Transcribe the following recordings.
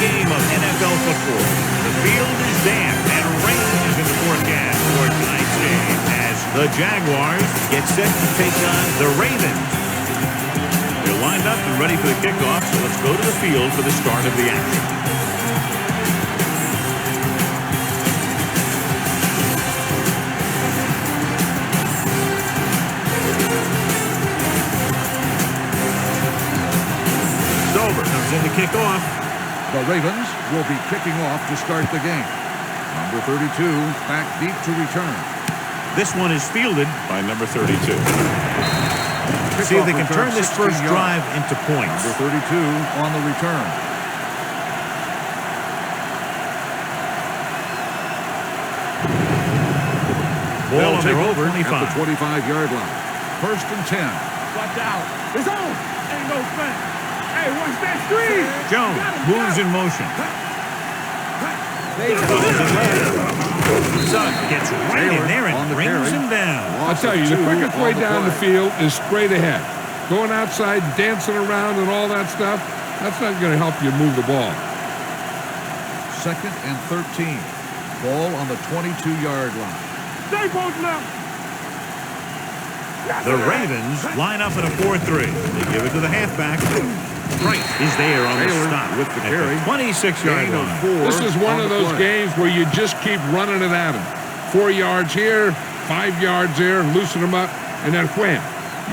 game of NFL football. The field is damp and rain is in the forecast for tonight's game as the Jaguars get set to take on the Ravens. They're lined up and ready for the kickoff, so let's go to the field for the start of the action. Comes in to kick off. The Ravens will be kicking off to start the game. Number 32 back deep to return. This one is fielded by number 32. See if they can turn this first drive into points. Number 32 on the return. Ball on their over 25. At the 25-yard line. First and 10. Watch out. It's on. Ain't no fence. Hey, watch that screen. Jones moves in motion. Sugg gets right in there and brings him down. I'll tell you, the quickest way down the field is straight ahead. Going outside, dancing around and all that stuff, that's not going to help you move the ball. Second and 13. Ball on the 22-yard line. Stay both left. The Ravens line up in a 4-3. They give it to the halfback. Right is there on the stop with the carry. 26-yard line. This is one of those games where you just keep running it at them. 4 yards here, 5 yards there, and loosen them up, and then wham.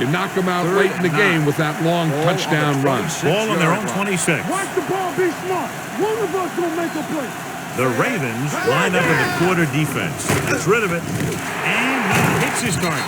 You knock them out late in the game with that long touchdown run. Ball on their own 26. Watch the ball, be smart. One of us will make a play. The Ravens line up in the quarter defense. Gets rid of it. And he hits his target.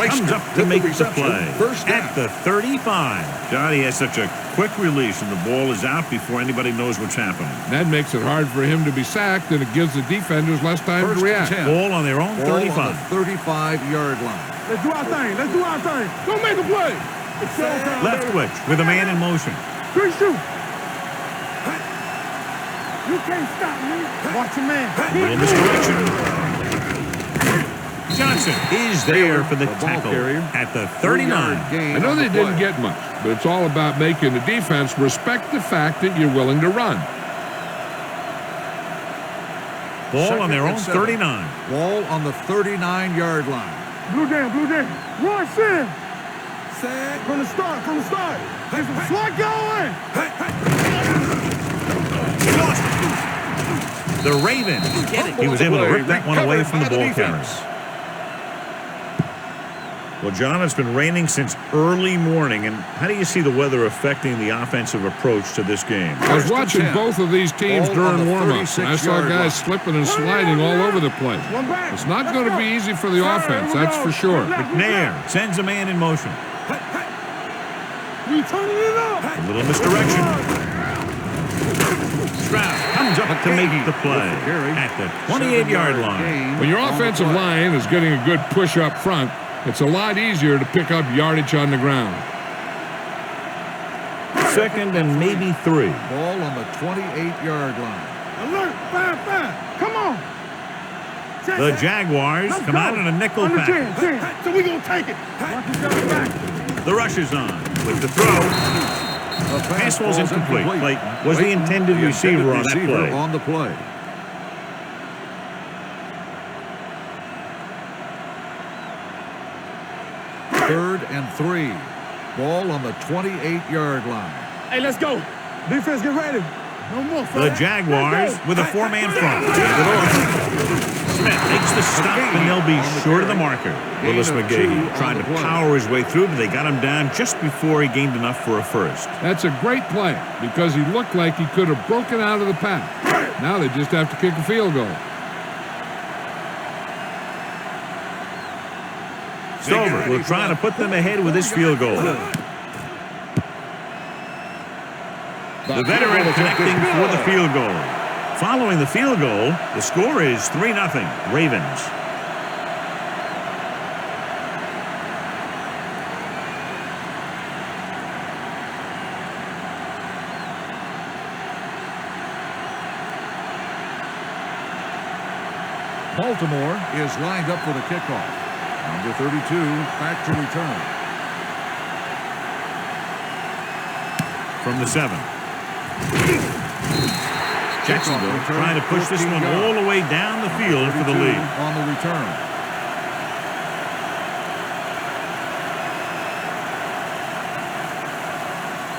Comes up to make the play. At the 35. Johnny has such a quick release, and the ball is out before anybody knows what's happening. That makes it hard for him to be sacked, and it gives the defenders less time to react. Ball on their own 35. On the 35-yard line. Let's do our thing. Let's do our thing. Don't make a play. It's showtime, left twitch with a man in motion. 3 shoot. You can't stop me. Watch your man. In this direction. Johnson is there for the tackle at the 39. I know they didn't get much, but it's all about making the defense respect the fact that you're willing to run. Ball on their own 39. Ball on the 39-yard line. Blue down, blue down. Run, Sim. From the start, from the start. There's a slot going. The Ravens. He was able to rip that one away from the ball carriers. Well, John, it's been raining since early morning, and how do you see the weather affecting the offensive approach to this game? I was watching both of these teams during warm-ups, and I saw guys slipping and sliding all over the place. It's not going to be easy for the offense, that's for sure. McNair sends a man in motion. We turning it up. A little misdirection. Stroud comes up to make the play at the 28-yard line. When your offensive line is getting a good push up front, it's a lot easier to pick up yardage on the ground. Second and maybe 3. Ball on the 28-yard line. Alert, 5-5. Come on. The Jaguars come out in a nickel pack. So we're going to take it. Watch each other back. The rush is on with the throw. The pass was incomplete. Was the intended receiver on that play. On the play. Third and 3. Ball on the 28-yard line. Hey, let's go. Defense, get ready. No more. The Jaguars with a 4-man front. Smith makes the stop, and they'll be short of the marker. Willis McGahee trying to power his way through, but they got him down just before he gained enough for a first. That's a great play because he looked like he could have broken out of the pack. Now they just have to kick a field goal. Stover will try to put them ahead with this field goal. The veteran connecting for the field goal. Following the field goal, the score is 3-0 Ravens. Baltimore is lined up for the kickoff. Number 32 back to return. From the 7. Jacksonville trying to push this one all the way down the field for the lead. On the return.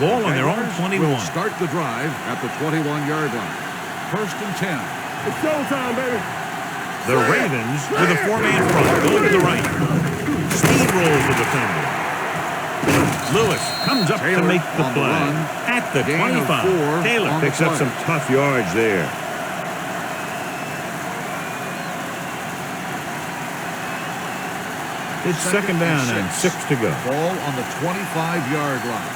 Ball on their own 21. Will start the drive at the 21-yard line. 1st and 10. It's showtime, baby. The Ravens with a 4-man front going to the right. Steamrolls the defender. Lewis comes up to make the play at the 25. Taylor picks up some tough yards there. It's second down and 6 to go. Ball on the 25-yard line.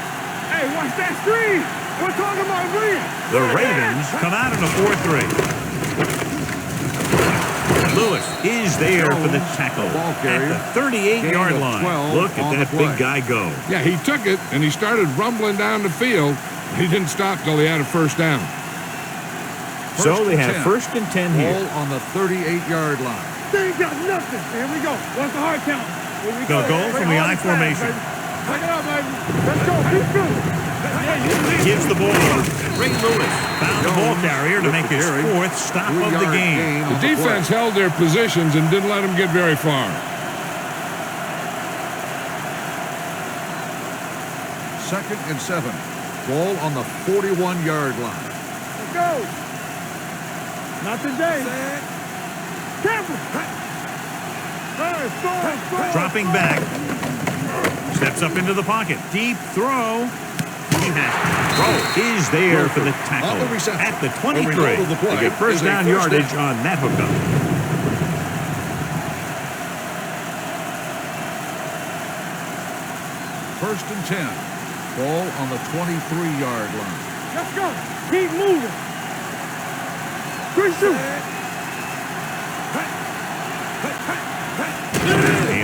Hey, watch that screen. We're talking about green. The Ravens come out in a 4-3. Lewis is there for the tackle at the 38-yard line. Look at that big guy go. Yeah, he took it, and he started rumbling down the field. He didn't stop till he had a first down. So they have 1st and 10 here. Ball on the 38-yard line. They ain't got nothing. Here we go. What's the hard count? They'll go from the I formation. Pick it up, baby. Let's go. Keep going. Gives the ball over. Ray Lewis found the ball carrier to make his 4th stop of the game. The defense held their positions and didn't let them get very far. 2nd and 7. Ball on the 41-yard line. Let's go. Not today. Careful. Dropping back. Steps up into the pocket. Deep throw. Throw is there for the tackle at the 23. They get first down yardage on that hookup. First and 10. Ball on the 23-yard line. Let's go. Keep moving. Good shoot.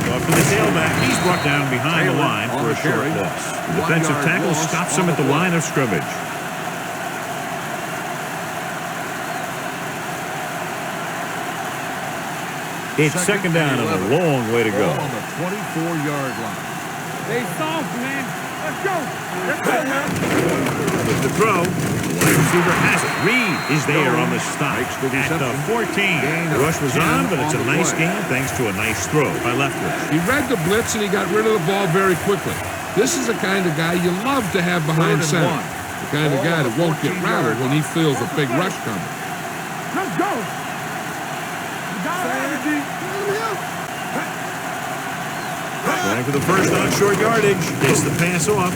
Off to the tailback. He's brought down behind the line for a short loss. The defensive tackle stops him at the line of scrimmage. It's second down and a long way to go. On the 24-yard line. They soft, man. Let's go. Let's go, man. With the throw, the wide receiver has it. Reed is there on the stop at the 14. The rush was on, but it's a nice game thanks to a nice throw by Leftwich. He read the blitz and he got rid of the ball very quickly. This is the kind of guy you love to have behind center. The kind of guy that won't get rattled when he feels a big rush coming. Let's go. Going for the first on short yardage. Gets the pass off.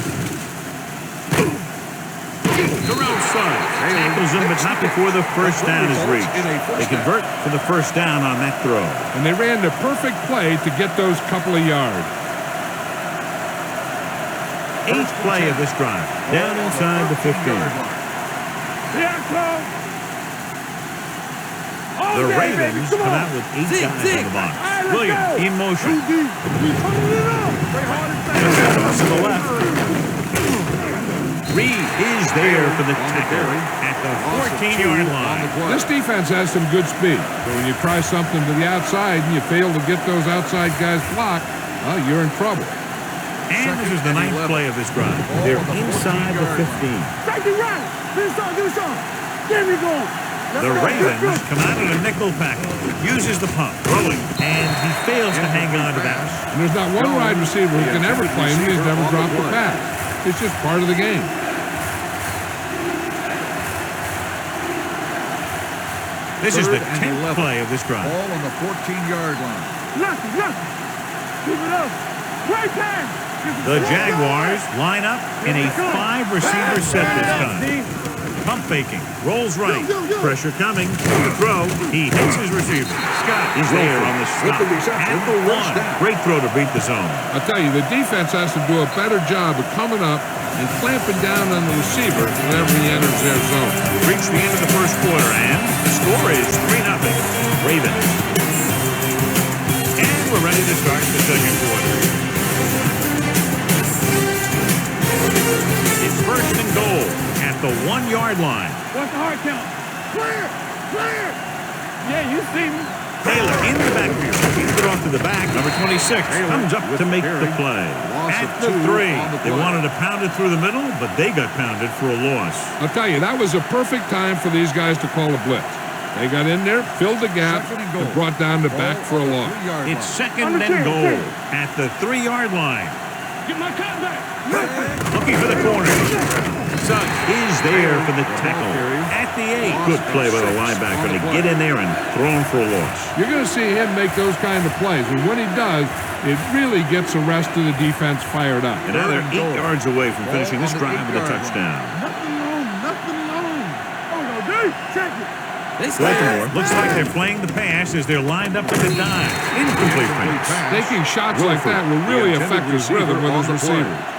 Terrell Suggs tackles him, but not before the first down is reached. They convert for the first down on that throw. And they ran the perfect play to get those couple of yards. 8th play of this drive. Down inside the 15. The Ravens come out with 8 guys in the box. Williams in motion. Toss to the left. Reed is there for the tackle at the 14-yard line. This defense has some good speed. So when you try something to the outside and you fail to get those outside guys blocked, well, you're in trouble. And this is the 9th play of this drive. They're inside the 15. There we go. The Ravens come out in a nickel package. Uses the pump, rolling, and he fails to hang on to that. And there's not one wide receiver who can ever claim he's never dropped a pass. It's just part of the game. This is the 10th play of this drive. Ball on the 14-yard line. Nothing. Keep it up. Right pass. The Jaguars line up in a 5-receiver set this time. Pump faking, rolls right, pressure coming, the throw, he hits his receiver. Scott is there on the stop at the 1. Great throw to beat the zone. I'll tell you, the defense has to do a better job of coming up and clamping down on the receiver whenever he enters their zone. Reach the end of the first quarter, and the score is 3-0 Ravens. And we're ready to start the second quarter. It's first and goal at the 1-yard line. What's the hard count? Clear! Yeah, you see me. Taylor in the backfield. He's put off to the back. Number 26 comes up to make the play. At the 3. They wanted to pound it through the middle, but they got pounded for a loss. I'll tell you, that was a perfect time for these guys to call a blitz. They got in there, filled the gap, and brought down the back for a loss. It's second and goal at the 3-yard line. Get my cut back. Looking for the corner. Suggs is there for the tackle. At the 8. Good play by the linebacker to get in there and throw him for a loss. You're going to see him make those kind of plays, and when he does, it really gets the rest of the defense fired up. And now they're 8 yards away from finishing this drive with a touchdown. Nothing long. Oh, no, dude. Check it. Baltimore looks like they're playing the pass as they're lined up for the dive. Incomplete pass. Taking shots like that will really affect his rhythm with his receiver.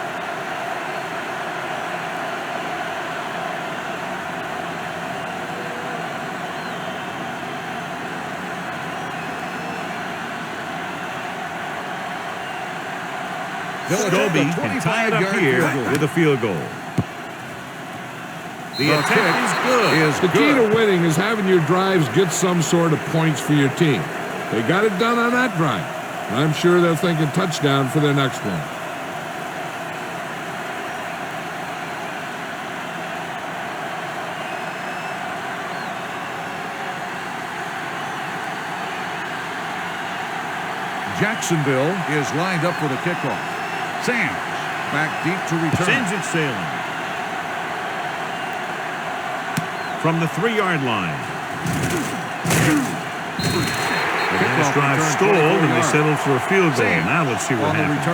Scobie can tie it up here with a field goal. The attack is good. The key to winning is having your drives get some sort of points for your team. They got it done on that drive. I'm sure they're thinking touchdown for their next one. Jacksonville is lined up for the kickoff. Sam back deep to return. Sends it sailing. From the 3-yard line. The last drive stalled and they settled for a field goal. Now let's see what happens.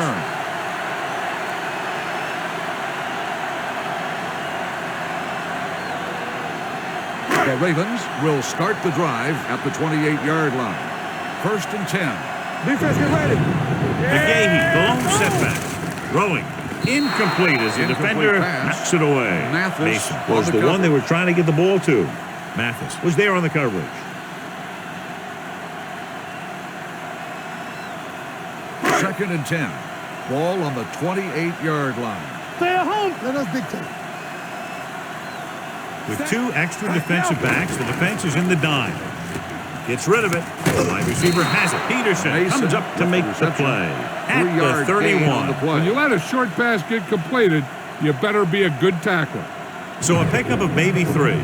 The Ravens will start the drive at the 28-yard line. 1st and 10. Defense, get ready. McGahee, the lone setback. Throwing. Incomplete as the defender knocks it away. Mason was the one they were trying to get the ball to. Mathis was there on the coverage. 2nd and 10. Ball on the 28-yard line. Stay at home. Let us dictate. With 2 extra defensive backs, the defense is in the dime. Gets rid of it. The wide receiver has it. Peterson comes up to make the play. At the 31. When you let a short pass get completed, you better be a good tackler. So a pickup of maybe 3.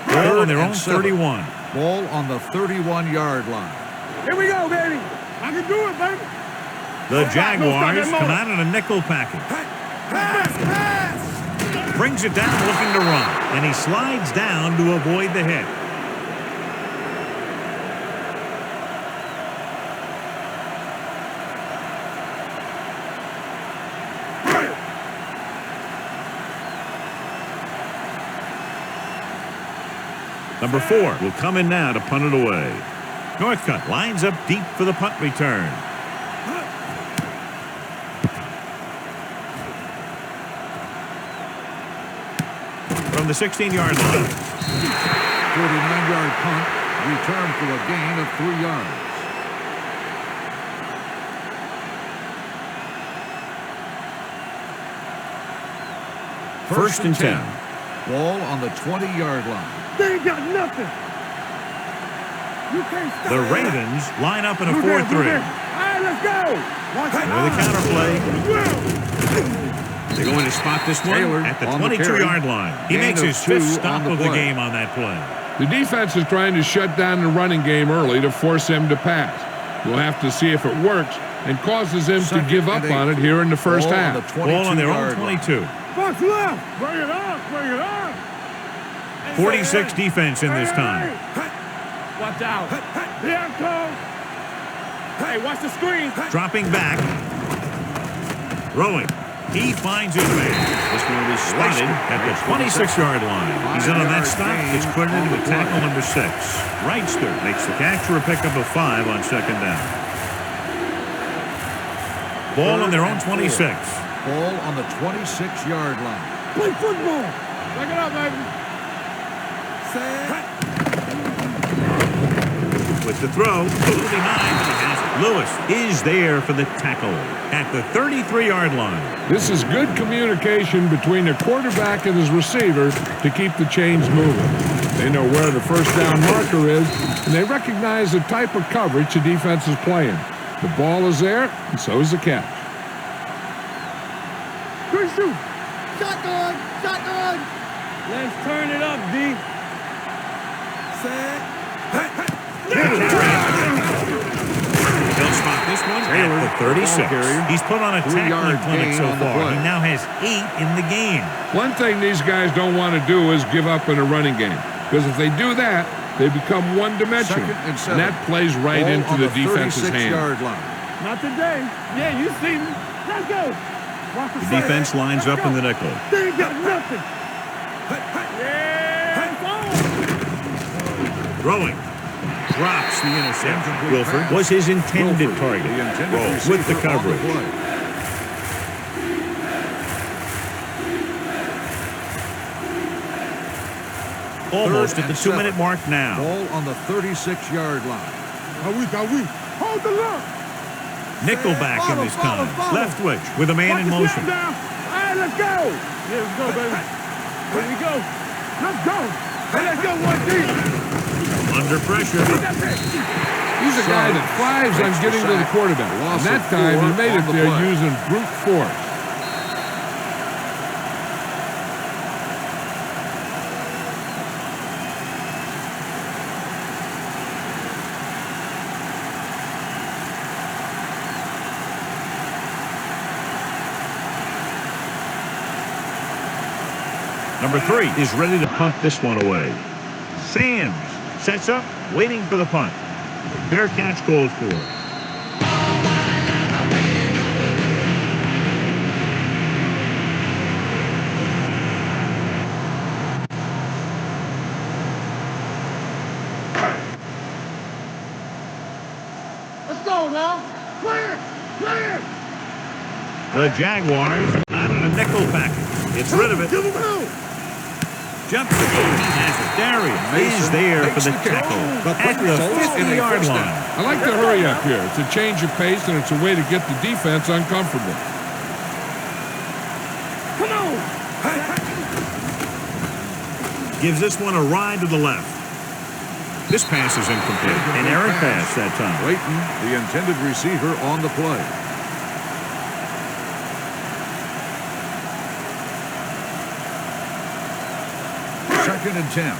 Ball on their own 31. Ball on the 31-yard line. Here we go, baby. I can do it, baby. The Jaguars come out in a nickel package. Pass. Brings it down looking to run. And he slides down to avoid the hit. Number 4 will come in now to punt it away. Northcutt lines up deep for the punt return. From the 16-yard line. 49-yard punt, return for a gain of 3 yards. First and 10. Ball on the 20-yard line. They ain't got nothing. You can't stop The Ravens line up in a 4-3. All right, let's go. With a counterplay. They're going to spot this one at the 22-yard line. He makes his 5th stop of the game on that play. The defense is trying to shut down the running game early to force him to pass. We'll have to see if it works and causes him to give up on it here in the first half. Ball on their own 22. Box left. Bring it up. 46 defense in this time. Watch out. Bianco. Hey, watch the screen. Dropping back. Throwing. He finds his man. This one will be spotted at the 26-yard line. He's in on that stop. Gets credited with tackle number 6. Wrightster makes the catch for a pickup of 5 on 2nd down. Ball on their own 26. Ball on the 26-yard line. Play football. Look it up, baby. With the throw, 39, he has it. Lewis is there for the tackle at the 33-yard line. This is good communication between the quarterback and his receiver to keep the chains moving. They know where the first down marker is, and they recognize the type of coverage the defense is playing. The ball is there, and so is the catch. Good shoot. Shotgun. Shotgun. Let's turn it up, D. Set. They'll spot this one at the 36. He's put on a tackling clinic so far. He now has 8 in the game. One thing these guys don't want to do is give up in a running game, because if they do that, they become one-dimensional, and that plays right into the defense's hand. Not today. Yeah, you see me. Let's go. The defense lines up in the nickel. They ain't got nothing. Yeah. Throwing. Drops the interception. Wilford was his intended target. Rolls with the coverage. Almost at the 2-minute mark now. Ball on the 36-yard line. Hold the look. Nickelback in this time. Leftwich with a man in motion. All right, let's go. Yeah, let's go, baby. Here we go. Let's go. Hey, let's go, 1D. Under pressure. He's a guy that thrives on getting to the quarterback. And that time, he made it there using brute force. Number 3 is ready to punt this one away. Sams sets up, waiting for the punt. Fair catch called for. Let's go now. Clear. Clear. The Jaguars out of a nickel package. It's rid of it. Give him out. Jumps the goal. He has it. Darius is there for the tackle at the 50-yard line. I like the hurry up here. It's a change of pace, and it's a way to get the defense uncomfortable. Come on. Gives this one a ride to the left. This pass is incomplete. An errant pass that time. Layton, the intended receiver, on the play. Second and 10.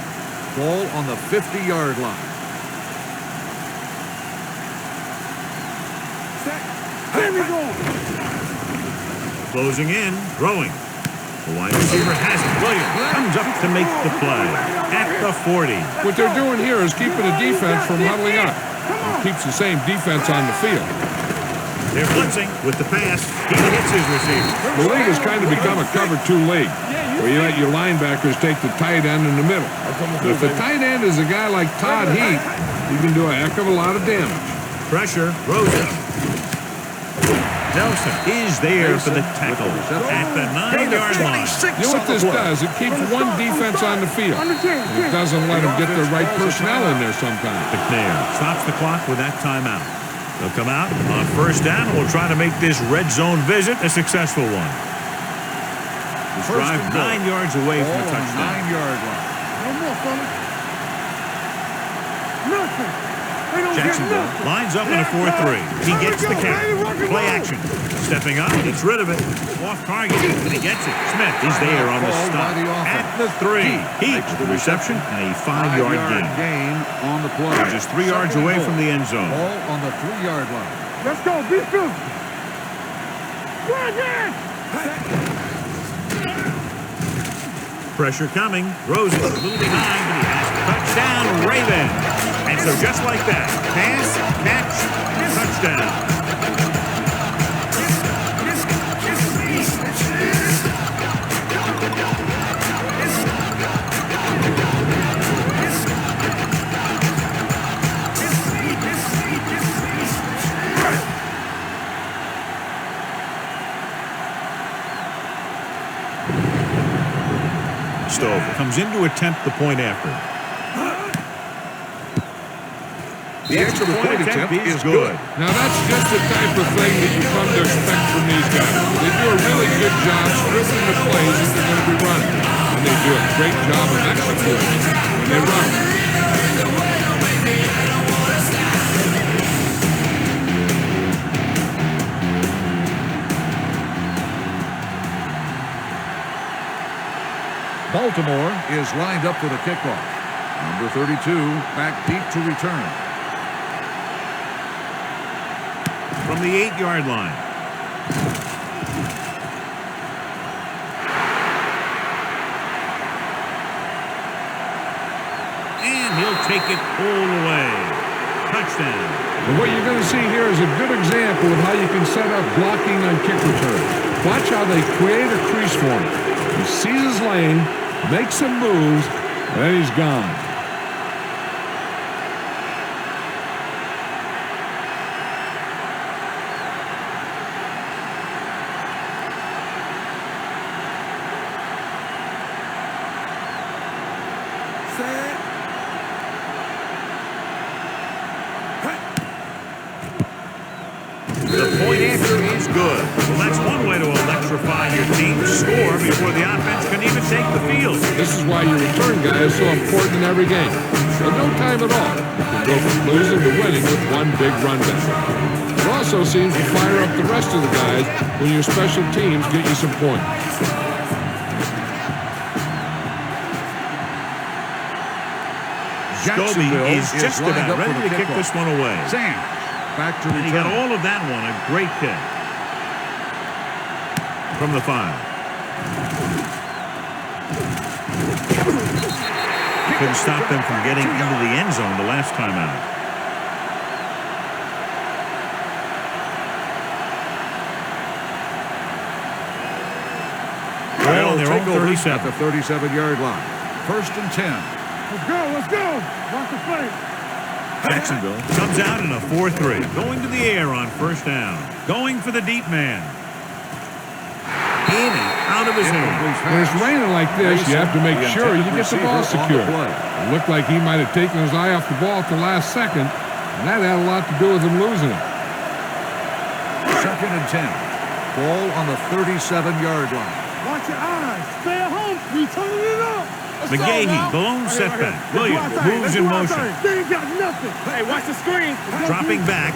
Ball on the 50-yard line. Here we go. Closing in, throwing. The wide receiver has it. Williams comes up to make the play at the 40. What they're doing here is keeping the defense from huddling up. It keeps the same defense on the field. They're blitzing with the pass. He hits his receiver. The league has kind of become a cover 2 league, where you let your linebackers take the tight end in the middle. But if the tight end is a guy like Todd Heath, he can do a heck of a lot of damage. Pressure, Rosen. Nelson is there for the tackle at the 9-yard line. You know what this does? It keeps one defense on the field. And it doesn't let them get the right personnel in there sometimes. McNair stops the clock with that timeout. They'll come out on first down and will try to make this red zone visit a successful one. This drive 9 yards away from the touchdown. 9-yard line. No more, fella. Nothing. Jacksonville lines up in a 4-3. He gets the count. Play action. Stepping up, gets rid of it. Off target, and he gets it. Smith is there on the stop at the 3. Heat the reception and a 5-yard gain. On the play. Just 3 yards away from the end zone. Ball on the 3-yard line. Let's go. Be good. Right here. Pressure coming. Rosen a little behind, but he has a touchdown. Ravens. And so just like that, pass, catch, touchdown. Stover comes in to attempt the point after. The extra point attempt is good. Now, that's just the type of thing that you come to expect from these guys. They do a really good job scripting the plays that they're going to be running. And they do a great job of executing when they run. Baltimore is lined up for the kickoff. Number 32, back deep to return. From the 8-yard line. And he'll take it all the way. Touchdown. And what you're going to see here is a good example of how you can set up blocking on kick return. Watch how they create a crease for him. He sees his lane, makes some moves, and then he's gone. The point after is good. Well, that's one way to electrify your team. Score before the offense can even take the field. This is why your return guy is so important in every game. In no time at all, you can go from losing to winning with one big rundown. It also seems to fire up the rest of the guys when your special teams get you some points. Scobie is just about ready to kick this one away. Sam, back to return. He got all of that one. A great kick. From the 5. Couldn't stop them from getting into the end zone the last time out. Well, they're on 37. At the 37-yard line. 1st and 10. Let's go. Watch the play. Jacksonville comes out in a 4-3. Going to the air on 1st down. Going for the deep man. In and out of his hand. When it's raining like this, you have to make sure you get the ball secure. It looked like he might have taken his eye off the ball at the last second, and that had a lot to do with him losing it. 2nd and 10. Ball on the 37-yard line. Watch your eyes. Stay at home. We turning it up. McGahee, the lone setback. Williams moves in motion. They ain't got nothing. Hey, watch the screen. Dropping back.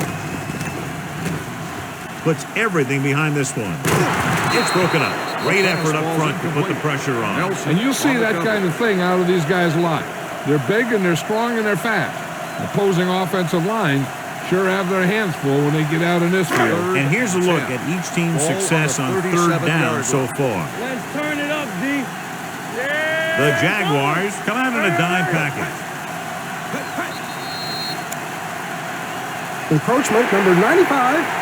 Puts everything behind this one. It's broken up. Great effort up front to put the pressure on. And you'll see that kind of thing out of these guys a lot. They're big and they're strong and they're fast. Opposing offensive lines sure have their hands full when they get out in this field. And here's a look at each team's success on 3rd down so far. Let's turn it up, D. The Jaguars come out in a dime package. Encroachment number 95.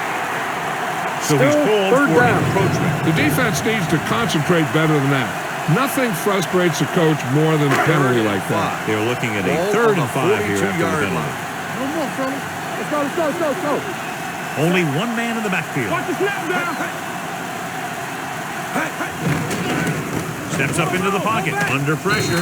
So he's called for encroachment. The defense needs to concentrate better than that. Nothing frustrates a coach more than a penalty like that. They're looking at a 3rd and 5 here after the penalty. No more, fellas. Let's go. Only one man in the backfield. Watch the snap down. Steps up into the pocket. Under pressure.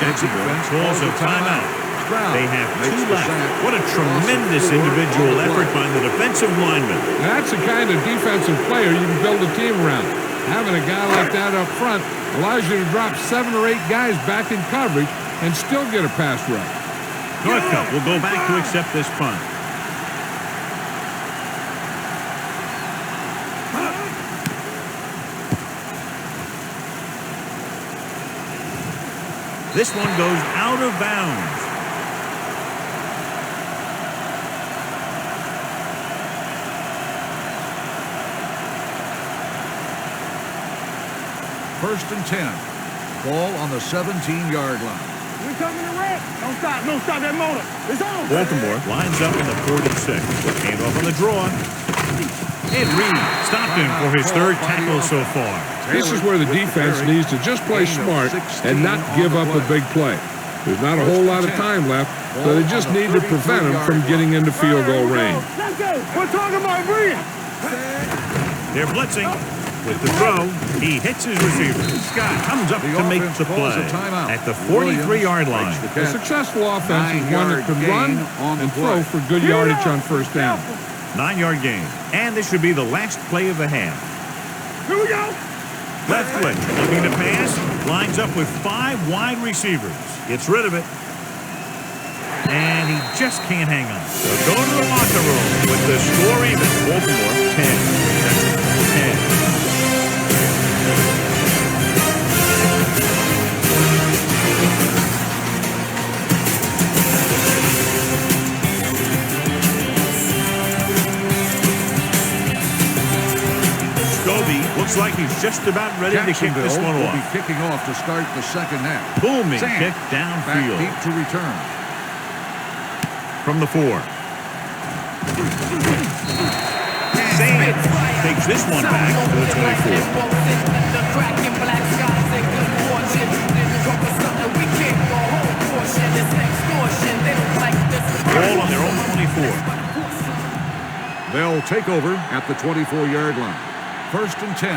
Jacksonville calls a timeout. They have 2 left. What a tremendous individual effort by the defensive lineman. That's the kind of defensive player you can build a team around. Having a guy like that up front allows you to drop 7 or 8 guys back in coverage and still get a pass rush. Northcutt will go back to accept this punt. This one goes out of bounds. First and 10. Ball on the 17-yard line. We coming to red. Don't stop that motor. It's on. Baltimore lines up in the 46. Handoff on the draw. And Reed stopped him for his 3rd tackle so far. This is where the defense needs to just play smart and not give up a big play. There's not a whole lot of time left, so they just need to prevent him from getting into field goal range. Let's go. We're talking about Reed. They're blitzing. With the throw, he hits his receiver. Scott comes up to make the play at the 43-yard line. A successful offense is one that can run and throw for good yardage on first down. 9-yard gain. And this should be the last play of the half. Here we go. Left foot, looking to pass, lines up with 5 wide receivers. Gets rid of it. And he just can't hang on. So go to the locker room with the score even. Baltimore 10. That's 10. Looks like he's just about ready to kick this one off. Will be kicking off to start the second half. Booming kick downfield. Back deep to return. From the 4. Sam takes this one back to the 24. Ball on their own 24. They'll take over at the 24-yard line. First and 10.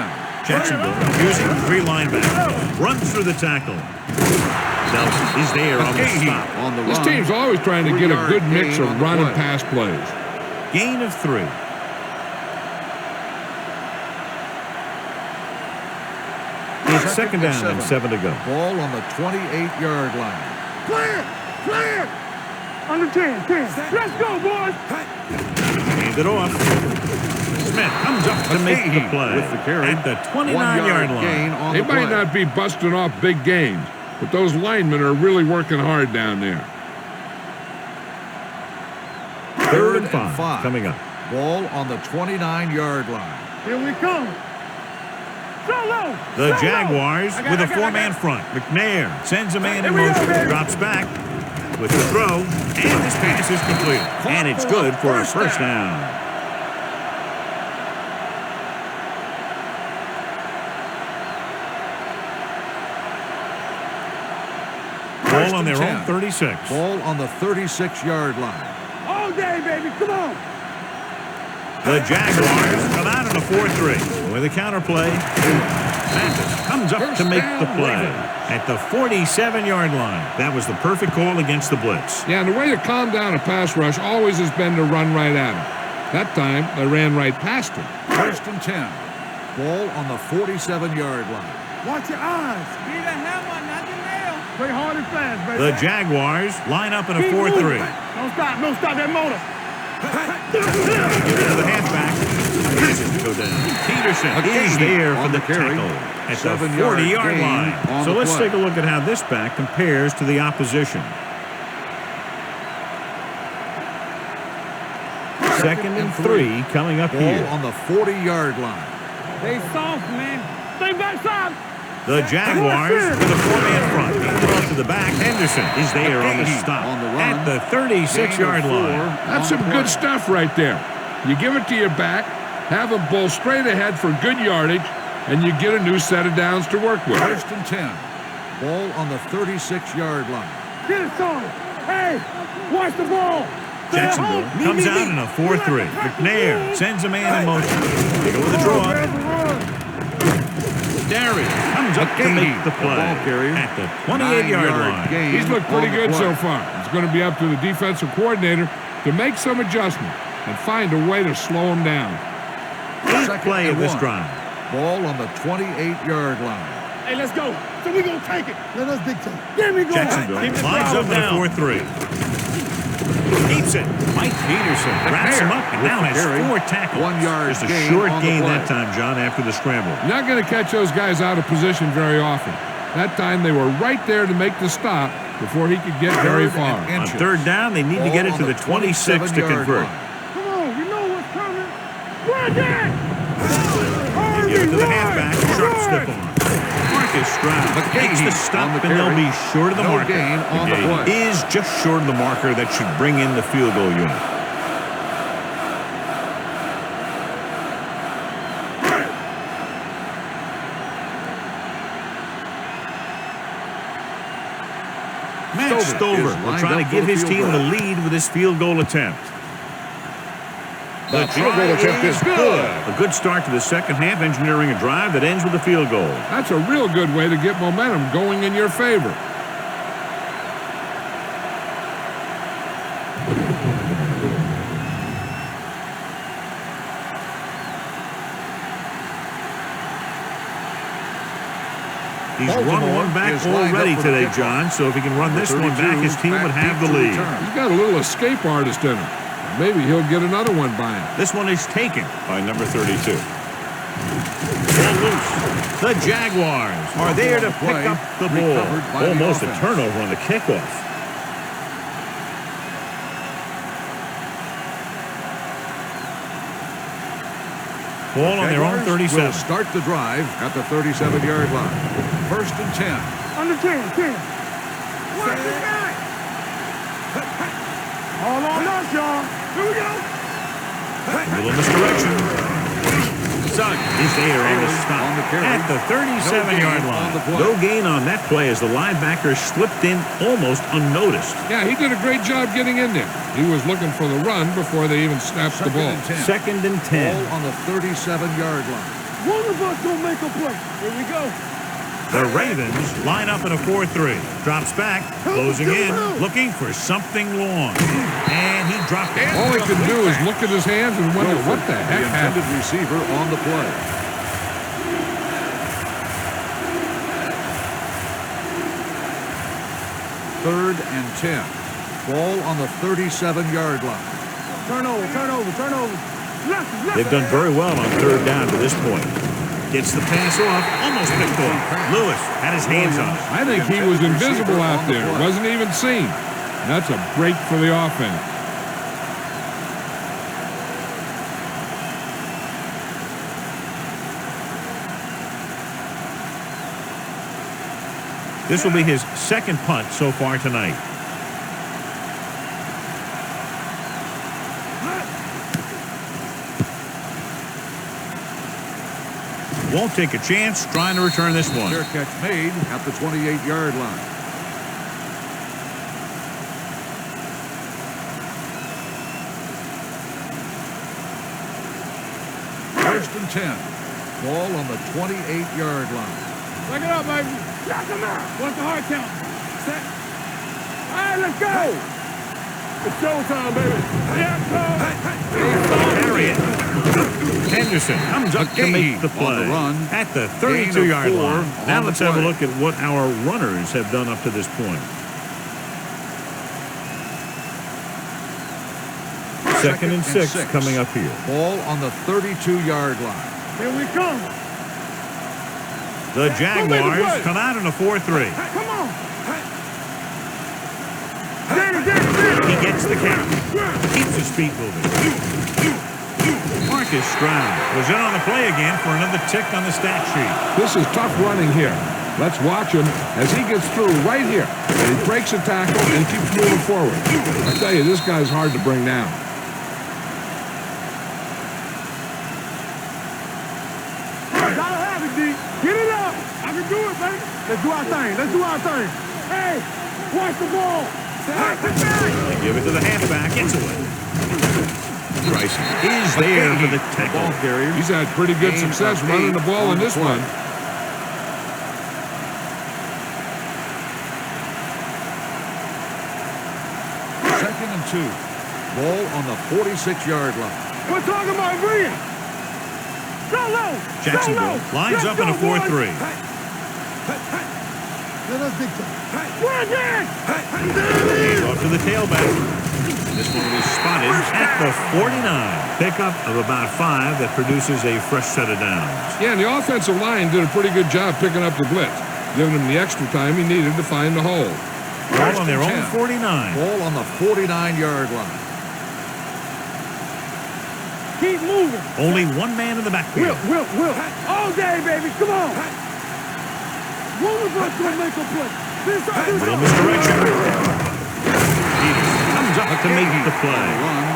Jacksonville using 3 linebackers. Runs through the tackle. Nelson is there on the stop. This team's always trying to get a good mix of run and pass plays. Gain of 3. It's second down and 7 to go. Ball on the 28-yard line. Clear! Clear! Under 10. Let's go, boys! Hand it off. Smith comes up to make the play with the carry at the 29-yard line. They might not be busting off big gains, but those linemen are really working hard down there. Third and 5 coming up. Ball on the 29-yard line. Here we come. Solo! The Jaguars with a 4-man front. McNair sends a man in motion. Drops back with the throw, and this pass is complete. And it's good for a first down. Ball on their own 36. Ball on the 36-yard line. All day, baby. Come on. The Jaguars come out in a 4-3 with a counter play. Mathis comes up to make the play at the 47-yard line. That was the perfect call against the blitz. Yeah, and the way to calm down a pass rush always has been to run right at him. That time, they ran right past him. First and 10. Ball on the 47-yard line. Watch your eyes. Be the hammer, not the nail. Play hard and fast, baby. The Jaguars line up in a 4-3. Don't stop that motor. Give it to the halfback. To go down. Peterson is there for the tackle at the 40-yard line. So let's take a look at how this back compares to the opposition. Second and 3 coming up here. Ball on the 40-yard line. Stay soft, man. Stay backside. The Jaguars with a 4-man front. Throw to the back. Henderson is there on the stop at the 36-yard line. That's some good stuff right there. You give it to your back, have him bowl straight ahead for good yardage, and you get a new set of downs to work with. First and 10. Ball on the 36-yard line. Get it started. Hey, watch the ball. Jacksonville comes out in a 4-3. McNair sends a man in motion. They go with the draw. Darius comes up to make the play at the 28-yard line. He's looked pretty good so far. It's going to be up to the defensive coordinator to make some adjustment and find a way to slow him down. Eighth play of this drive. Ball on the 28-yard line. Hey, let's go. So we're going to take it. Let us dictate. Get me going. Jacksonville lines up in a 4-3. Keeps it. Mike Peterson wraps him up and now has 4 tackles. 1 yard. Just a short gain that time, John, after the scramble. You're not going to catch those guys out of position very often. That time they were right there to make the stop before he could get very far. On third down, they need to get it to the 26 to convert. Come on, you know what's coming. Run that! Give it to the halfback. Sharp stiff arm. Marcus Stroud takes the stop, and they'll be short of the marker. The gain is just short of the marker that should bring in the field goal unit. Matt Stover will try to give his team the lead with this field goal attempt. The field goal attempt is good. A good start to the second half, engineering a drive that ends with a field goal. That's a real good way to get momentum going in your favor. He's run one back already today, John, so if he can run this one back, his team would have the lead. He's got a little escape artist in him. Maybe he'll get another one by him. This one is taken by number 32. Ball loose. The Jaguars are there to pick up the ball. Almost a turnover on the kickoff. Ball on their own 37. Will start the drive at the 37-yard line. First and 10. Under 10. Watch the back. All on us, y'all. Here we go. A little misdirection. Sugg is there on the stop at the 37-yard line. No gain on that play as the linebacker slipped in almost unnoticed. Yeah, he did a great job getting in there. He was looking for the run before they even snapped the ball. Second and 10. Ball on the 37-yard line. One of us gonna make a play. Here we go. The Ravens line up in a 4-3. Drops back, closing in, looking for something long. And he dropped it. All he can do is look at his hands and wonder what the heck happened. The intended receiver on the play. Third and 10. Ball on the 37-yard line. Turnover. They've done very well on third down to this point. Gets the pass off, almost picked off. Lewis had his hands on it. I think he was invisible out there. Wasn't even seen. That's a break for the offense. This will be his second punt so far tonight. Won't take a chance trying to return this one. Fair catch made at the 28-yard line. First and 10. Ball on the 28-yard line. Break it up, baby. Knock him out. What's the hard count? Set. All right, let's go. It's showtime, baby. Harriet. Henderson comes up to make the play at the 32-yard line. Now let's have a look at what our runners have done up to this point. Second and six coming up here. Ball on the 32-yard line. Here we come. The Jaguars come out in a 4-3. Come on. He gets the count. Keeps his feet moving. Marcus Stroud was in on the play again for another tick on the stat sheet. This is tough running here. Let's watch him as he gets through right here. And he breaks a tackle and keeps moving forward. I tell you, this guy's hard to bring down. Gotta have it, D. Get it up. I can do it, baby. Let's do our thing. Hey, watch the ball. They give it to the halfback. Gets away. Bryson is there for the tackle. He's had pretty good success running the ball in this one. Second and 2. Ball on the 46-yard line. We're talking about Green. Go low. Jacksonville lines up in a 4-3. Let us dictate. Off to the tailback. This one will be spotted at the 49. Pickup of about 5 that produces a fresh set of downs. Yeah, and the offensive line did a pretty good job picking up the blitz, giving him the extra time he needed to find the hole. Ball on their own 49. Ball on the 49-yard line. Keep moving. Only one man in the backfield. Will. All day, baby. Come on. One of us gonna make a play. Little misdirection. Peters comes up to make the play.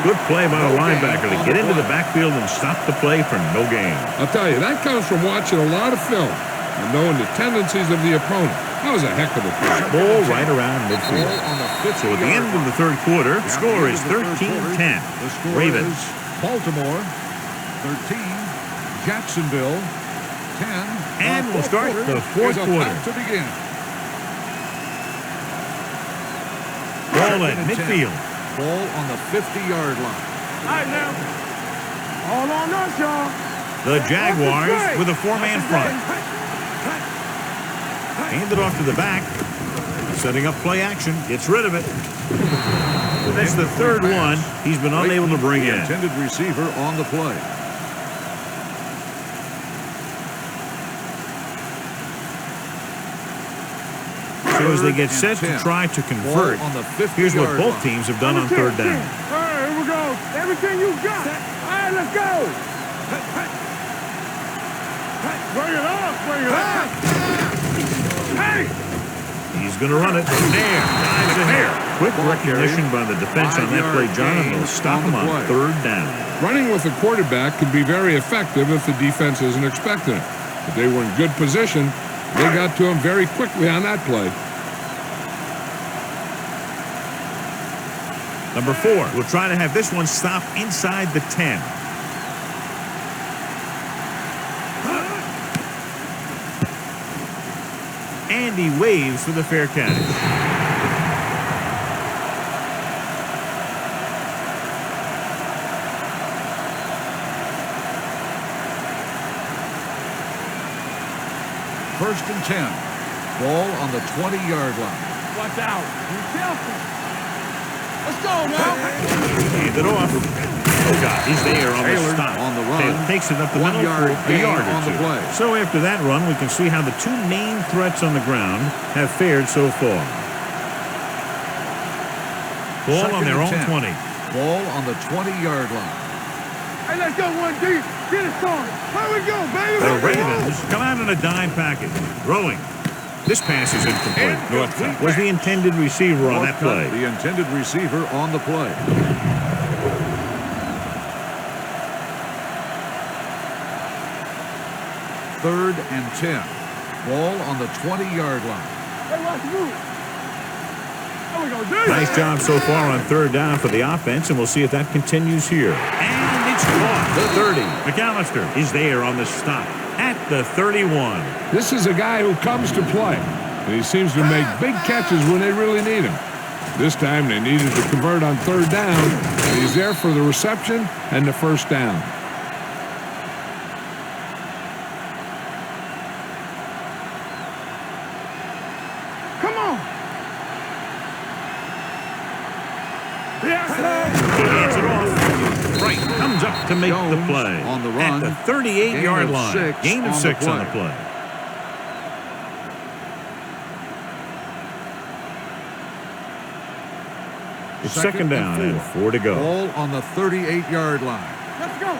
Good play by the linebacker to get into the backfield and stop the play for no gain. I'll tell you, that comes from watching a lot of film and knowing the tendencies of the opponent. That was a heck of a play. Ball right around midfield. So at the end of the third quarter, the score is 13-10. Ravens. Baltimore. 13, Jacksonville. 10. And we'll start the fourth quarter. To begin. Ball at midfield. Ball on the 50-yard line. All right, now. All on us, y'all. The Jaguars with a four-man front. Hand it off to the back. Setting up play action. Gets rid of it. That's the third one he's been unable to bring in. Intended receiver on the play. So as they get set to try to convert, here's what both teams have done on third down. All right, here we go. Everything you got. All right, let's go. Bring it up. Bring it up. Hey! He's going to run it. There. Dives ahead. Quick recognition by the defense on that play, John, and will stop him on third down. Running with the quarterback can be very effective if the defense isn't expecting it. But they were in good position. They got to him very quickly on that play. Number 4. We'll try to have this one stop inside the 10. And he waves for the fair catch. First and 10. Ball on the 20-yard line. Watch out. Be careful. Let's go now. Hand it off. Oh, God. He's there on the stop. On the run. Taylor takes it up the middle for a yard or two. So after that run, we can see how the two main threats on the ground have fared so far. Ball on their own 20. Ball on the 20-yard line. Hey, let's go one deep. Get it started. Here we go, baby. The Ravens come out in a dime package. Throwing. This pass is incomplete. Northcutt was the intended receiver on that play. The intended receiver on the play. Third and 10. Ball on the 20-yard line. Hey, watch the move. There we go, dude. Nice job so far on third down for the offense, and we'll see if that continues here. And it's caught. The 30. McAllister is there on the stop at the 31. This is a guy who comes to play, and he seems to make big catches when they really need him. This time they needed to convert on third down, and he's there for the reception and the first down. Come on. Hands it off. Bright comes up to make the play. On the run. At the 38-yard line. Gain of 6 on the play. It's second down and 4 to go. Ball on the 38-yard line. Let's go.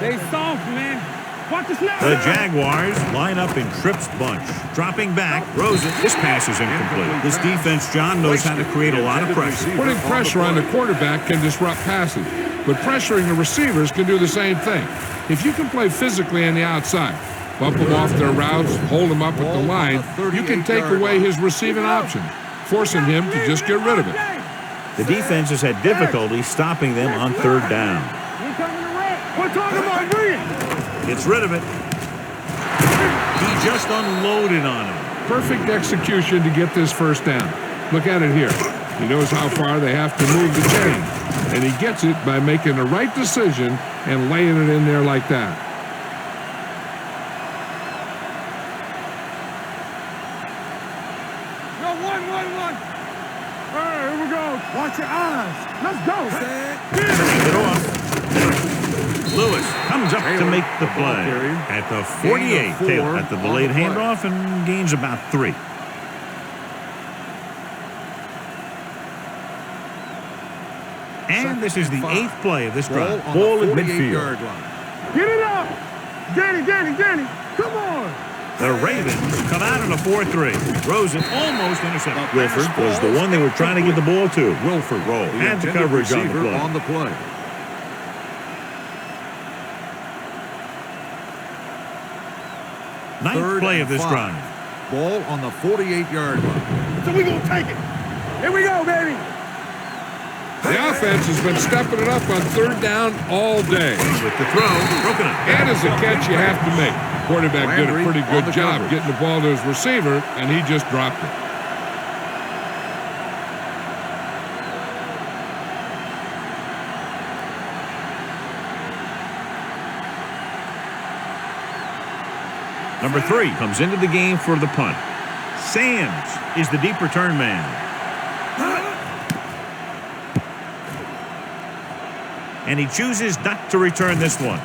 They soft, man. Watch the snap. The Jaguars line up in Tripp's bunch. Dropping back, throws it. This pass is incomplete. This defense, John, knows how to create a lot of pressure. Putting pressure on the quarterback can disrupt passing, but pressuring the receivers can do the same thing. If you can play physically on the outside, bump them off their routes, hold them up at the line, you can take away his receiving option, forcing him to just get rid of it. The defense has had difficulty stopping them on third down. We're talking about green. Gets rid of it. He just unloaded on him. Perfect execution to get this first down. Look at it here. He knows how far they have to move the chain, and he gets it by making the right decision and laying it in there like that. No, one. All right, here we go. Watch your eyes. Let's go. Hand it off. Lewis comes up to make the play. At the 48, Taylor at the delayed handoff and gains about 3. And this is the 8th play of this drive. Ball at midfield. Get it up. Danny. Come on. The Ravens come out in a 4-3. Throws it almost intercepted. Wilford was the one they were trying to get the ball to. Wilford roll. Had the coverage on the play. Ninth play of this drive. Ball on the 48-yard line. So we're going to take it. Here we go, baby. The offense has been stepping it up on third down all day. With the throw, broken up. And as a catch you have to make. Quarterback did a pretty good job getting the ball to his receiver, and he just dropped it. Number 3 comes into the game for the punt. Sands is the deep return man. And he chooses not to return this one.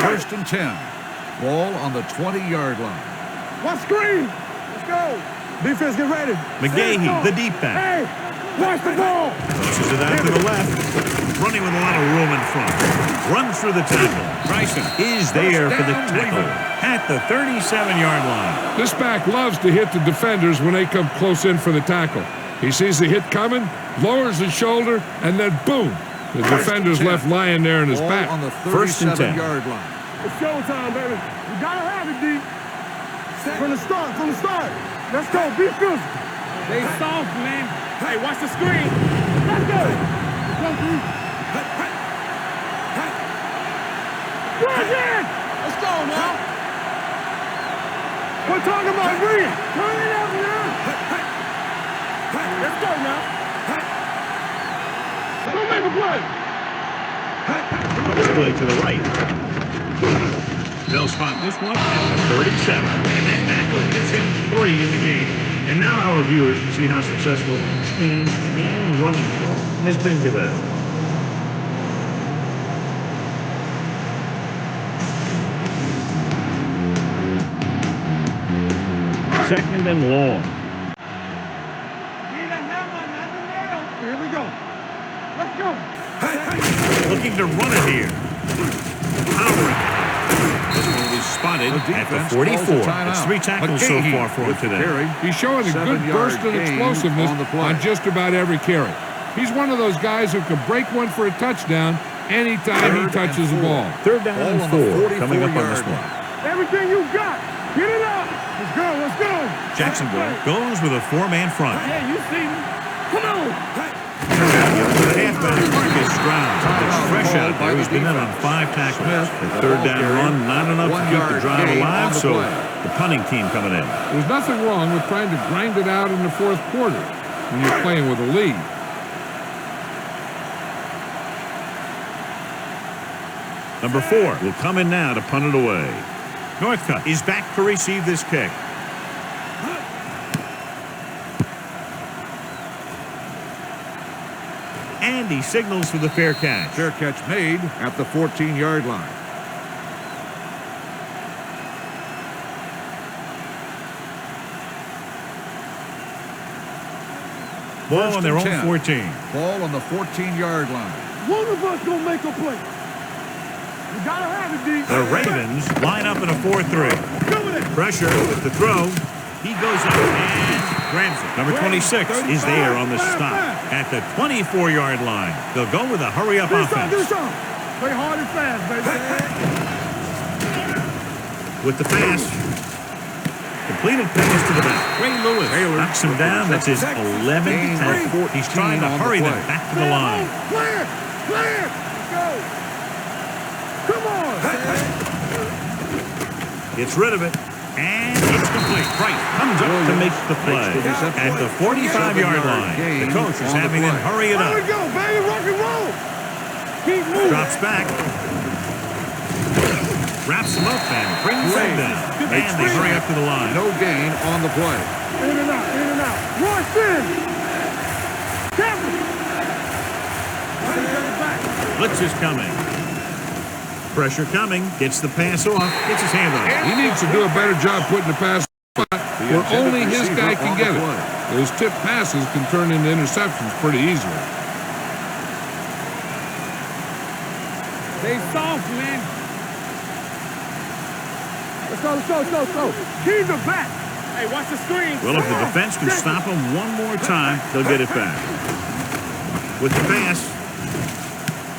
First and 10. Ball on the 20-yard line. One screen. Let's go. Defense, get ready. McGahee, the deep back. Hey, watch the ball. Tosses it out to the left. Running with a lot of room in front. Runs through the tackle. Bryson is there for the tackle at the 37-yard line. This back loves to hit the defenders when they come close in for the tackle. He sees the hit coming, lowers his shoulder, and then boom. The defender's left lying there in his back. On the First and 10. 37-yard line. It's showtime, baby. You gotta have it, D. From the start. Let's go. Be physical. They soft, man. Hey, watch the screen. Let's go. Let's go, D. Let's go now. We're talking about Reed. Turn it up now. Let's go now. Go make a play. Play to the right. They'll spot this one at the 37. And that tackle gets him 3 in the game. And now our viewers can see how successful and running has been for them. Second and long. Here we go. Let's go. Looking to run it here. Powering. This one is spotted at the 44. It's 3 tackles so far for him today. He's showing a good burst of explosiveness on just about every carry. He's one of those guys who can break one for a touchdown anytime he touches the ball. Third down and 4 coming up on this one. Everything you got. Get it up. Let's go. Jacksonville goes with a 4-man front. Hey, you see me? Come on. The halfback, Marcus Stroud. It's fresh out there. He's been in on 5 tackles. The third down run, not enough to keep the drive alive, so the punting team coming in. There's nothing wrong with trying to grind it out in the fourth quarter when you're playing with a lead. Number 4 will come in now to punt it away. Northcutt is back to receive this kick. And he signals for the fair catch. Fair catch made at the 14-yard line. Ball on their own 10. 14. Ball on the 14-yard line. One of us gonna make a play. You gotta have it, D. The Ravens line up in a 4-3. Pressure with the throw. He goes up and grabs it. Number 26 is there on the stop at the 24-yard line. They'll go with a hurry-up offense. Do something. Play hard and fast, baby. With the pass. Completed pass to the back. Ray Lewis knocks him down. That's his 11th tackle. He's trying to hurry them back to the line. Clear. Let's go. Come on. Gets rid of it. And it's complete. Price comes up to make the play at the 45-yard line. The coach is having them hurry it up. There we go, baby. Rock and roll. Keep moving. Drops back. Wraps him up and brings him down. And they hurry up to the line. No gain on the play. In and out. Rush in. Captain. Blitz is coming. Pressure coming. Gets the pass off. Gets his hand on it. He needs to do a better job putting the pass where only his guy can get it. Those tip passes can turn into interceptions pretty easily. They soft, man. Let's go. Keys are back. Hey, watch the screen. Well, if the defense can stop him one more time, they'll get it back. With the pass.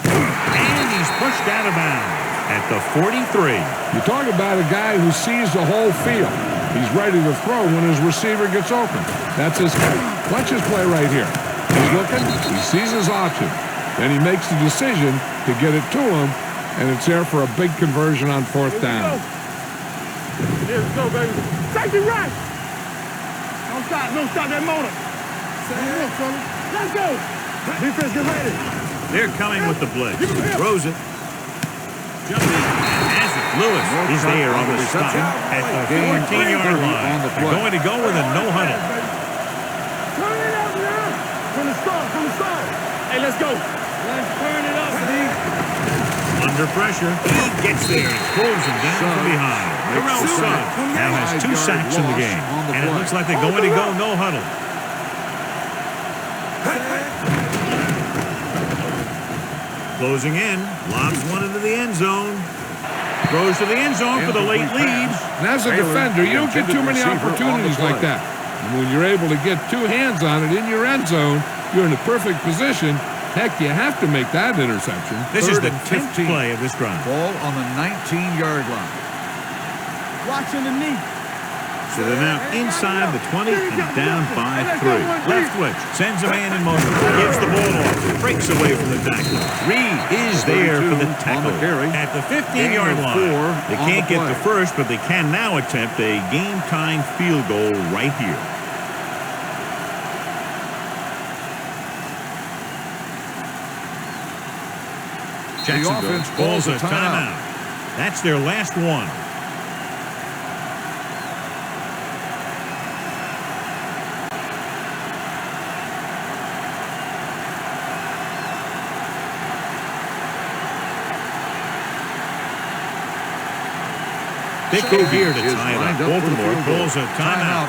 And he's pushed out of bounds at the 43. You talk about a guy who sees the whole field. He's ready to throw when his receiver gets open. That's his play. Watch his play right here. He's looking, he sees his option. Then he makes the decision to get it to him, and it's there for a big conversion on fourth down. Here we go, baby. Safety right. Don't stop that motor. Let's go. Defense, get ready. They're coming with the blitz. Throws it. Jumping and has it. Lewis is there on the stop at the 14-yard line. They're going to go with a no huddle. Turn it up now. From the start. Hey, let's go. Let's turn it up, Steve. Under pressure, he gets there and pulls him down from behind. Terrell Suggs now has 2 sacks in the game, and it looks like they're going to go no huddle. Closing in, lobs one into the end zone. Throws to the end zone for the late lead. And as a defender, you don't get too many opportunities like that. And when you're able to get 2 hands on it in your end zone, you're in the perfect position. Heck, you have to make that interception. This is the 10th play of this drive. Ball on the 19-yard line. Watching the knee. So they're now inside the 20 and down by 3. Leftwich sends a man in motion. Gives the ball off. Breaks away from the tackle. Reed is there for the tackle. At the 15-yard line. They can't get the first, but they can now attempt a game-time field goal right here. Jacksonville calls a timeout. That's their last one. They go here to tie it up. Baltimore calls a timeout.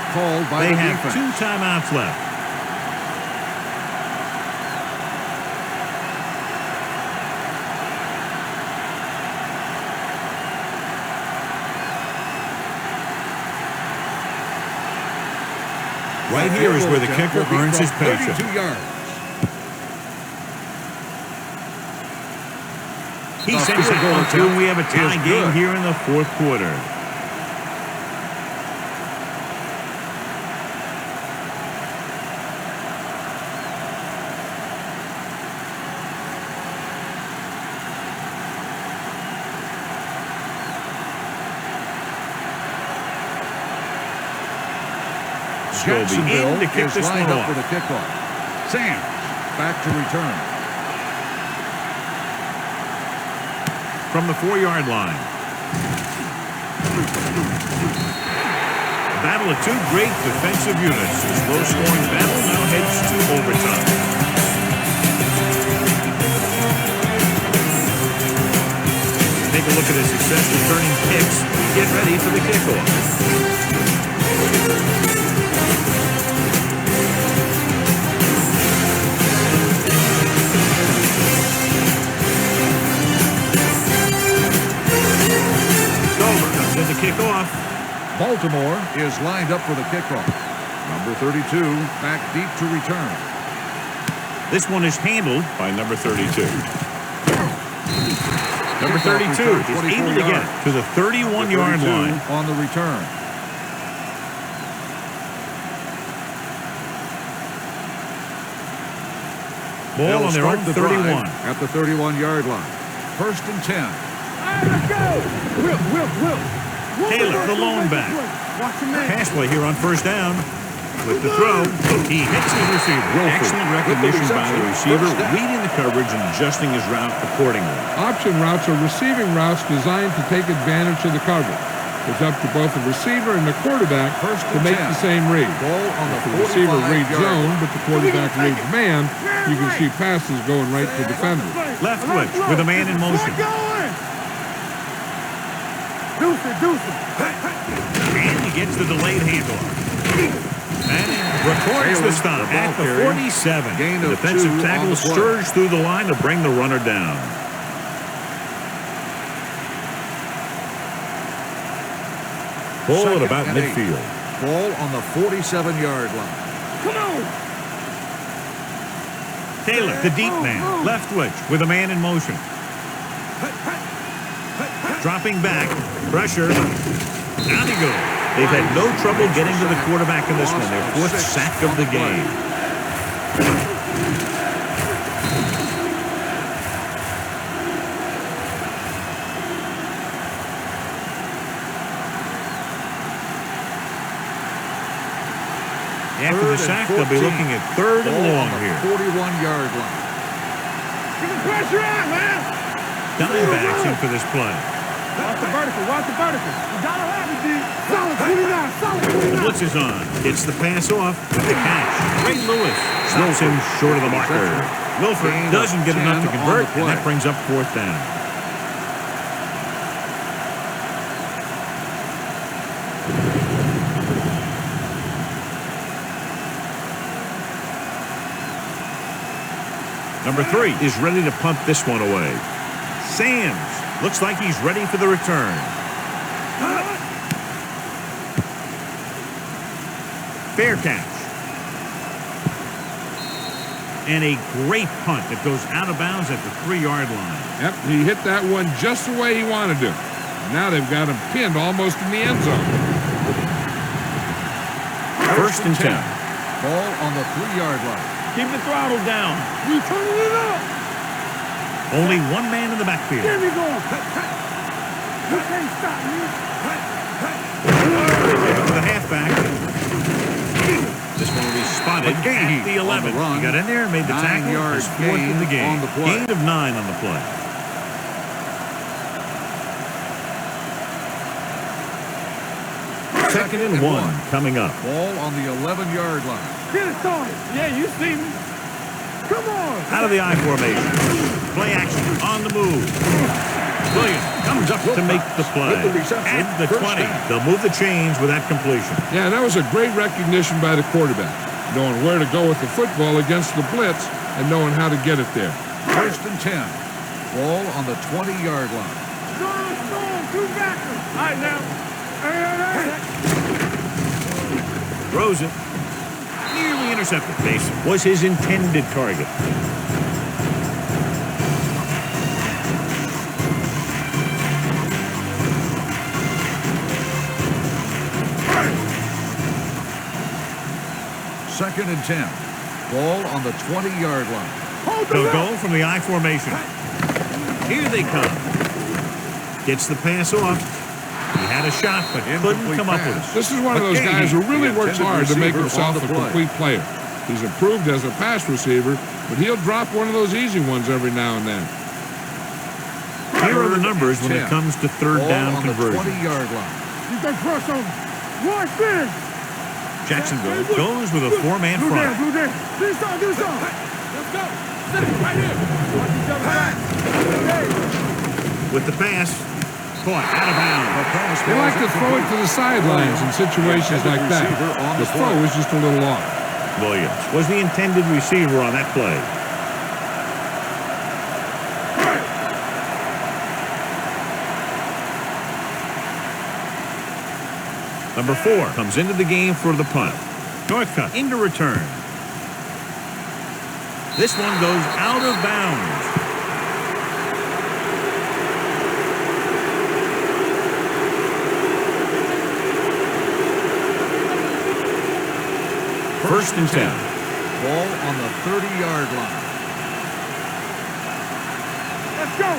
They have 2 timeouts left. Right here is where the kicker earns his paycheck. 32 yards. He sends it on 2, and we have a tie game here in the 4th quarter. Jacksonville in to kick is this one lined up off. for the kickoff. Sam back to return. From the 4-yard line. A battle of 2 great defensive units. This low-scoring battle now heads to overtime. Take a look at his success returning kicks. Get ready for the kickoff. The kickoff. Baltimore is lined up for the kickoff. Number 32 back deep to return. This one is handled by number 32. Number 32 is able to get it to the 31-yard line. On the return. Ball on their own 31. At the 31-yard line. 1st and 10. All right, let's go. Whip. Taylor, the lone back. Pass play here on 1st down. With the throw, he hits his receiver. Excellent recognition by the receiver, reading the coverage and adjusting his route accordingly. Option routes are receiving routes designed to take advantage of the coverage. It's up to both the receiver and the quarterback to make the same read. If the receiver reads zone, but the quarterback reads man, you can see passes going right to defenders. Leftwich with a man in motion. Deuce it. And he gets the delayed handoff. And records the stop at the 47. The defensive tackle surged through the line to bring the runner down. Ball at about midfield. Ball on the 47-yard line. Come on. Taylor, the deep man. Leftwich with a man in motion. Dropping back. Pressure. Down he goes. They've had no trouble getting to the quarterback in this one. Their fourth sack of the game. After the sack, they'll be looking at 3rd and long here. 41-yard line. Get the pressure out, man. Dimebacks in for this play. Watch the vertical. Watch the vertical. You gotta have it, D. Solid 29. Solid 29. Blitz is on. Gets the pass off with the catch. Ray Lewis stops him short of the marker. Wilford doesn't get enough to convert, and that brings up 4th down. Number 3 is ready to punt this one away. Sands looks like he's ready for the return. Fair catch. And a great punt that goes out of bounds at the 3-yard line. Yep, he hit that one just the way he wanted to. Now they've got him pinned almost in the end zone. 1st and 10. Ball on the 3-yard line. Keep the throttle down. We turning it up. Only one man in the backfield. Get me going. You can't stop me. To the halfback. This one will be spotted at the 11. He got in there and made the tackle. His 4th in the game. Gain of 9 on the play. Second and 1 coming up. Ball on the 11-yard line. Get it started. Yeah, you see me. Come on. Out of the I formation. Play action on the move. Williams comes up to make the play. At the 20. They'll move the chains with that completion. Yeah, that was a great recognition by the quarterback, knowing where to go with the football against the blitz and knowing how to get it there. 1st and 10. Ball on the 20-yard line. Strong. 2 backers. All right, now. Hey. Throws it. Nearly intercepted. Base was his intended target. Second and 10. Ball on the 20-yard line. They'll go from the I formation. Here they come. Gets the pass off. He had a shot, but couldn't come up with it. This is one of those guys who really works hard to make himself a complete player. He's improved as a pass receiver, but he'll drop one of those easy ones every now and then. Here are the numbers when it comes to 3rd down conversion. 20-yard line. You can press on. Watch this. Jacksonville goes with a 4-man front. Blue there. Do this on. Let's go. Sit it right here. Watch each other back. With the pass, caught out of bounds. They like to throw it to the sidelines in situations like that. The throw is just a little off. Williams was the intended receiver on that play. Number 4 comes into the game for the punt. Northcutt into return. This one goes out of bounds. First and 10. Ball on the 30-yard line. Let's go.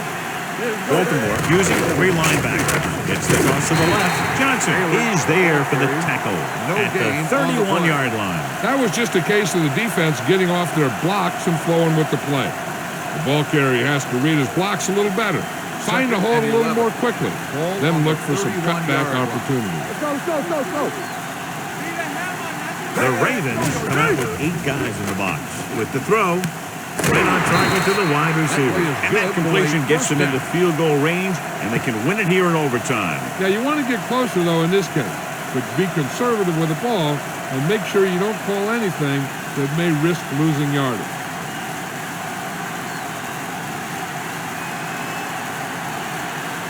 Baltimore using 3 linebackers. Gets the toss to the left. Johnson is there for the tackle at the 31-yard line. That was just a case of the defense getting off their blocks and flowing with the play. The ball carrier has to read his blocks a little better, find a hole a little more quickly, then look for some cutback opportunities. Let's go. The Ravens come out with 8 guys in the box. With the throw, right on target to the wide receiver. And that completion gets them into field goal range, and they can win it here in overtime. Yeah, you want to get closer, though, in this case. But be conservative with the ball and make sure you don't call anything that may risk losing yardage.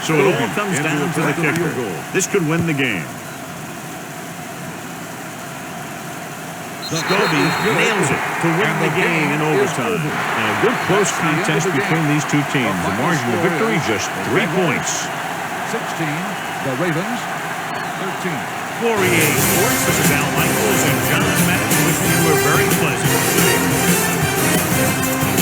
So it all comes down to the kicker. This could win the game. Scobie nails it to win the game in overtime. And a good close contest between these two teams. The margin of victory just 3 points. The Ravens, 13. Fourier Sports, this is Al Michaels and John Madden wishing you a very pleasant day.